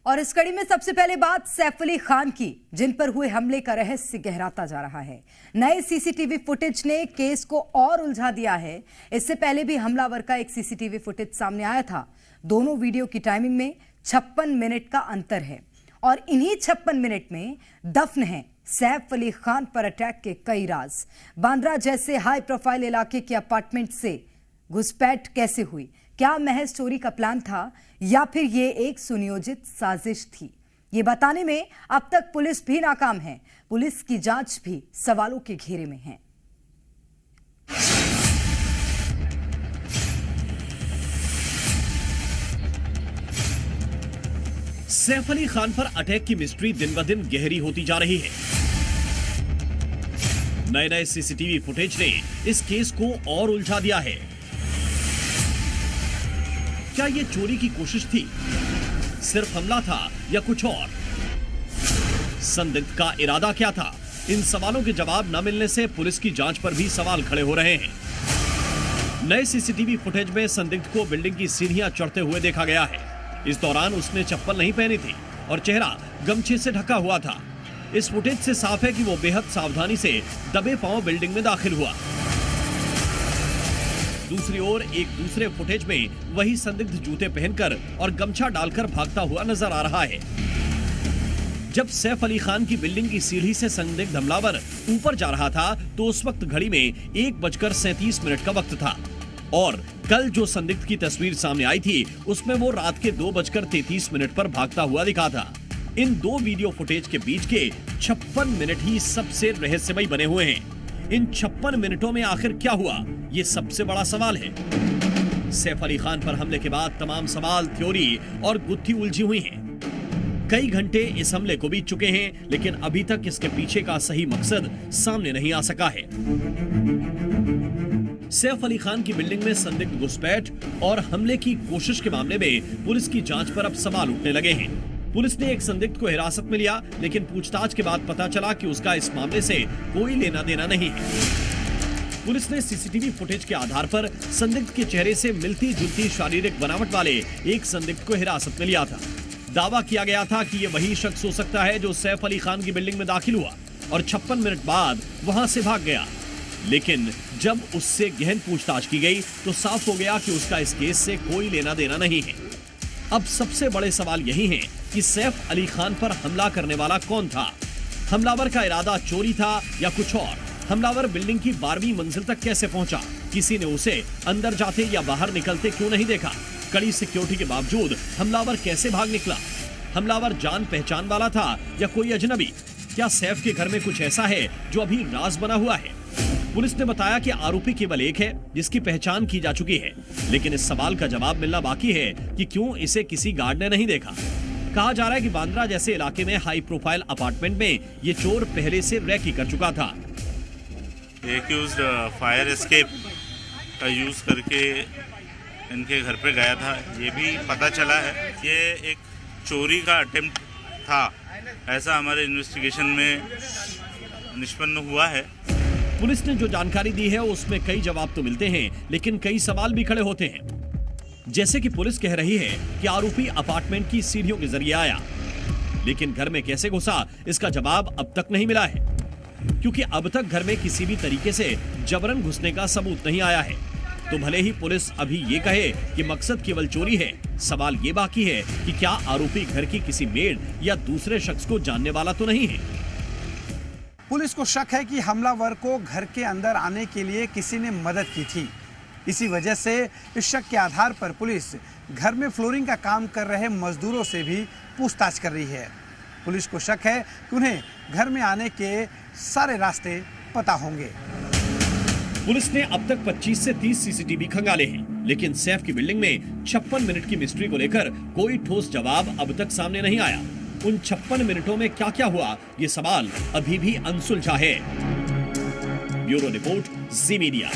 और इस कड़ी में सबसे पहले बात सैफ अली खान की, जिन पर हुए हमले का रहस्य गहराता जा रहा है। नए सीसीटीवी फुटेज ने केस को और उलझा दिया है। इससे पहले भी हमलावर का एक सीसीटीवी फुटेज सामने आया था। दोनों वीडियो की टाइमिंग में 56 मिनट का अंतर है और इन्हीं 56 मिनट में दफन है सैफ अली खान पर अटैक के कई राज। बांद्रा जैसे हाई प्रोफाइल इलाके के अपार्टमेंट से घुसपैठ कैसे हुई? क्या महज चोरी का प्लान था या फिर ये एक सुनियोजित साजिश थी? ये बताने में अब तक पुलिस भी नाकाम है। पुलिस की जांच भी सवालों के घेरे में है। सैफ अली खान पर अटैक की मिस्ट्री दिन ब दिन गहरी होती जा रही है। नए नए सीसीटीवी फुटेज ने इस केस को और उलझा दिया है। क्या ये चोरी की कोशिश थी, सिर्फ हमला था या कुछ और? संदिग्ध का इरादा क्या था? इन सवालों के जवाब न मिलने से पुलिस की जांच पर भी सवाल खड़े हो रहे हैं। नए सीसीटीवी फुटेज में संदिग्ध को बिल्डिंग की सीढ़ियां चढ़ते हुए देखा गया है। इस दौरान उसने चप्पल नहीं पहनी थी और चेहरा गमछे से ढका हुआ था। इस फुटेज से साफ है कि वो बेहद सावधानी से दबे पांव बिल्डिंग में दाखिल हुआ। दूसरी ओर एक दूसरे फुटेज में वही संदिग्ध जूते पहनकर और गमछा डालकर भागता हुआ नजर आ रहा है। जब सैफ अली खान की बिल्डिंग की सीढ़ी से संदिग्ध हमलावर ऊपर जा रहा था तो उस वक्त घड़ी में 1:37 का वक्त था और कल जो संदिग्ध की तस्वीर सामने आई थी उसमें वो रात के 2:33 पर भागता हुआ दिखा था। इन दो वीडियो फुटेज के बीच के 56 मिनट ही सबसे रहस्यमयी बने हुए हैं। इन 56 मिनटों में आखिर क्या हुआ, ये सबसे बड़ा सवाल है। सैफ अली खान पर हमले के बाद तमाम सवाल, थ्योरी और गुत्थी उलझी हुई हैं। कई घंटे इस हमले को बीत चुके हैं, लेकिन अभी तक इसके पीछे का सही मकसद सामने नहीं आ सका है। सैफ अली खान की बिल्डिंग में संदिग्ध घुसपैठ और हमले की कोशिश के मामले में पुलिस की जांच पर अब सवाल उठने लगे हैं। पुलिस ने एक संदिग्ध को हिरासत में लिया, लेकिन पूछताछ के बाद पता चला कि उसका इस मामले से कोई लेना देना नहीं है। पुलिस ने सीसीटीवी फुटेज के आधार पर संदिग्ध के चेहरे से मिलती जुलती शारीरिक बनावट वाले एक संदिग्ध को हिरासत में लिया था। दावा किया गया था कि ये वही शख्स हो सकता है जो सैफ अली खान की बिल्डिंग में दाखिल हुआ और 56 मिनट बाद वहां से भाग गया। लेकिन जब उससे गहन पूछताछ की गई तो साफ हो गया कि उसका इस केस से कोई लेना देना नहीं है। अब सबसे बड़े सवाल यही हैं कि सैफ अली खान पर हमला करने वाला कौन था? हमलावर का इरादा चोरी था या कुछ और? हमलावर बिल्डिंग की 12वीं मंजिल तक कैसे पहुंचा? किसी ने उसे अंदर जाते या बाहर निकलते क्यों नहीं देखा? कड़ी सिक्योरिटी के बावजूद हमलावर कैसे भाग निकला? हमलावर जान पहचान वाला था या कोई अजनबी? क्या सैफ के घर में कुछ ऐसा है जो अभी राज बना हुआ है? पुलिस ने बताया कि आरोपी केवल एक है जिसकी पहचान की जा चुकी है, लेकिन इस सवाल का जवाब मिलना बाकी है कि क्यों इसे किसी गार्ड ने नहीं देखा। कहा जा रहा है कि बांद्रा जैसे इलाके में हाई प्रोफाइल अपार्टमेंट में ये चोर पहले से रैकी कर चुका था। एक्यूज्ड फायर एस्केप का यूज करके इनके घर पे गया था। ये भी पता चला है ये एक चोरी का अटेम्प्ट था, ऐसा हमारे इन्वेस्टिगेशन में निष्पन्न हुआ है। पुलिस ने जो जानकारी दी है उसमें कई जवाब तो मिलते हैं, लेकिन कई सवाल भी खड़े होते हैं। जैसे कि पुलिस कह रही है कि आरोपी अपार्टमेंट की सीढ़ियों के जरिए आया, लेकिन घर में कैसे घुसा इसका जवाब अब तक नहीं मिला है, क्योंकि अब तक घर में किसी भी तरीके से जबरन घुसने का सबूत नहीं आया है। तो भले ही पुलिस अभी ये कहे कि मकसद केवल चोरी है, सवाल ये बाकी है कि क्या आरोपी घर की किसी मेड या दूसरे शख्स को जानने वाला तो नहीं है। पुलिस को शक है कि हमलावर को घर के अंदर आने के लिए किसी ने मदद की थी। इसी वजह से इस शक के आधार पर पुलिस घर में फ्लोरिंग का काम कर रहे मजदूरों से भी पूछताछ कर रही है। पुलिस को शक है कि उन्हें घर में आने के सारे रास्ते पता होंगे। पुलिस ने अब तक 25 से 30 सीसीटीवी खंगाले हैं, लेकिन सैफ की बिल्डिंग में 56 मिनट की मिस्ट्री को लेकर कोई ठोस जवाब अब तक सामने नहीं आया। उन 56 मिनटों में क्या क्या हुआ, ये सवाल अभी भी अनसुलझा है। ब्यूरो रिपोर्ट, जी मीडिया।